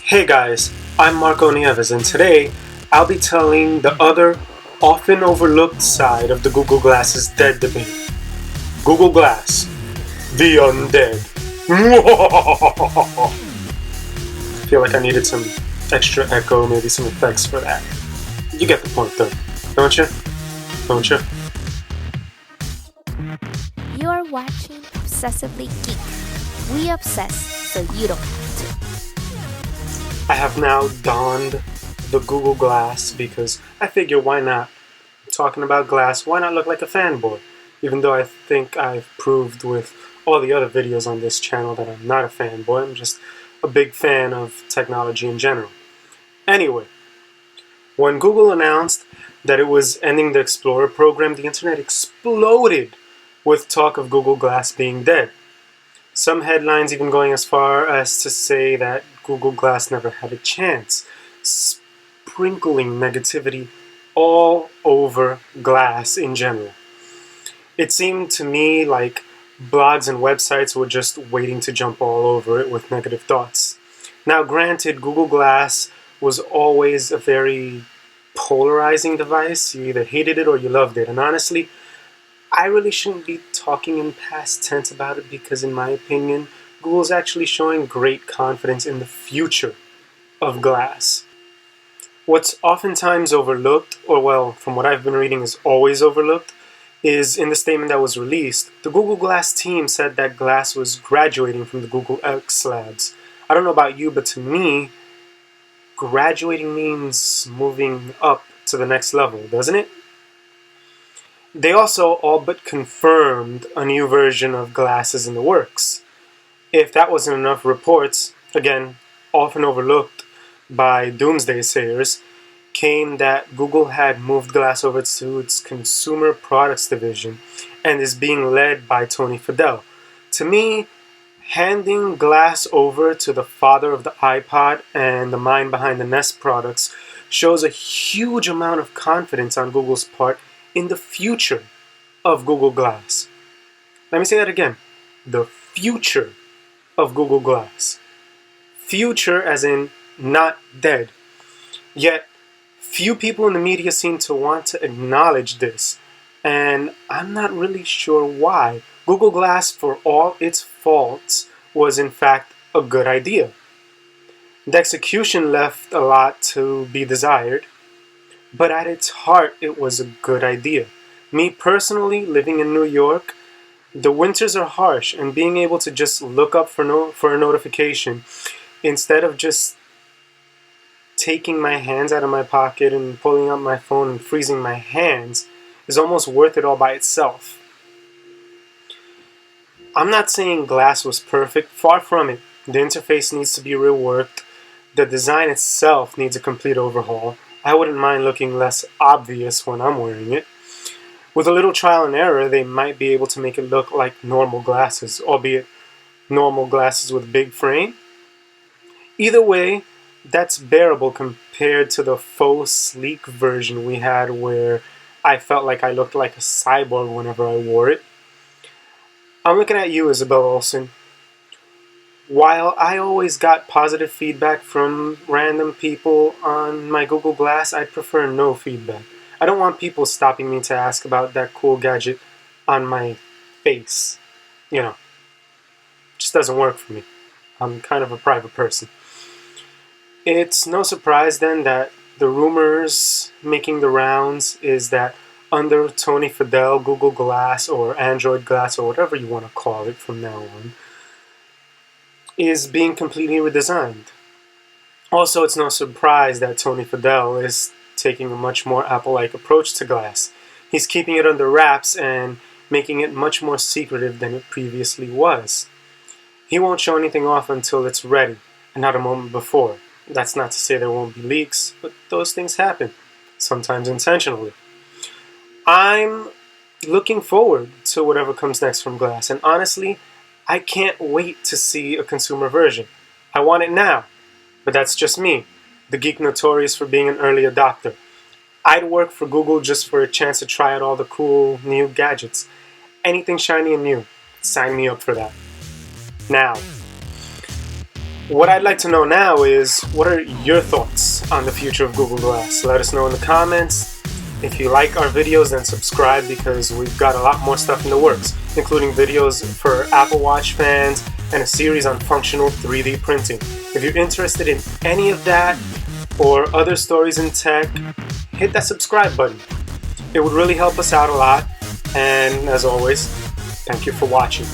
Hey guys, I'm Marco Nieves, and today I'll be telling the other, often overlooked side of the Google Glass's dead debate. Google Glass, the undead. I feel like I needed some extra echo, maybe some effects for that. You get the point though, don't you? Don't you? You're watching Obsessively Geek. We obsess so you don't have to. I have now donned the Google Glass because I figure why not? Talking about glass, why not look like a fanboy? Even though I think I've proved with all the other videos on this channel that I'm not a fanboy, I'm just a big fan of technology in general. Anyway, when Google announced that it was ending the Explorer program, the internet exploded with talk of Google Glass being dead. Some headlines even going as far as to say that Google Glass never had a chance, sprinkling negativity all over glass in general. It seemed to me like blogs and websites were just waiting to jump all over it with negative thoughts. Now, granted, Google Glass was always a very polarizing device. You either hated it or you loved it. And honestly, I really shouldn't be talking in past tense about it because, in my opinion, Google's actually showing great confidence in the future of glass. What's oftentimes overlooked, or well, from what I've been reading is always overlooked, is in the statement that was released, the Google Glass team said that Glass was graduating from the Google X Labs. I don't know about you, but to me, graduating means moving up to the next level, doesn't it? They also all but confirmed a new version of Glass is in the works. If that wasn't enough, reports, again, often overlooked by doomsday sayers, came that Google had moved Glass over to its consumer products division and is being led by Tony Fadell. To me, handing Glass over to the father of the iPod and the mind behind the Nest products shows a huge amount of confidence on Google's part in the future of Google Glass. Let me say that again. The future of Google Glass. Future as in not dead. Yet, few people in the media seem to want to acknowledge this, and I'm not really sure why. Google Glass, for all its faults, was in fact a good idea. The execution left a lot to be desired, but at its heart, it was a good idea. Me personally, living in New York, the winters are harsh, and being able to just look up for a notification instead of just taking my hands out of my pocket and pulling up my phone and freezing my hands is almost worth it all by itself. I'm not saying Glass was perfect, far from it. The interface needs to be reworked. The design itself needs a complete overhaul. I wouldn't mind looking less obvious when I'm wearing it. With a little trial and error, they might be able to make it look like normal glasses, albeit normal glasses with a big frame. Either way, that's bearable compared to the faux sleek version we had where I felt like I looked like a cyborg whenever I wore it. I'm looking at you, Isabel Olsen. While I always got positive feedback from random people on my Google Glass, I prefer no feedback. I don't want people stopping me to ask about that cool gadget on my face. You know, it just doesn't work for me. I'm kind of a private person. It's no surprise then that the rumors making the rounds is that under Tony Fadell, Google Glass or Android Glass or whatever you want to call it from now on, is being completely redesigned. Also, it's no surprise that Tony Fadell is taking a much more Apple-like approach to Glass. He's keeping it under wraps and making it much more secretive than it previously was. He won't show anything off until it's ready, and not a moment before. That's not to say there won't be leaks, but those things happen, sometimes intentionally. I'm looking forward to whatever comes next from Glass, and honestly, I can't wait to see a consumer version. I want it now, but that's just me, the geek notorious for being an early adopter. I'd work for Google just for a chance to try out all the cool new gadgets. Anything shiny and new, sign me up for that. Now, What I'd like to know now is, what are your thoughts on the future of Google Glass? Let us know in the comments. If you like our videos, then subscribe, because we've got a lot more stuff in the works, including videos for Apple Watch fans and a series on functional 3D printing. If you're interested in any of that or other stories in tech, hit that subscribe button. It would really help us out a lot. And as always, thank you for watching.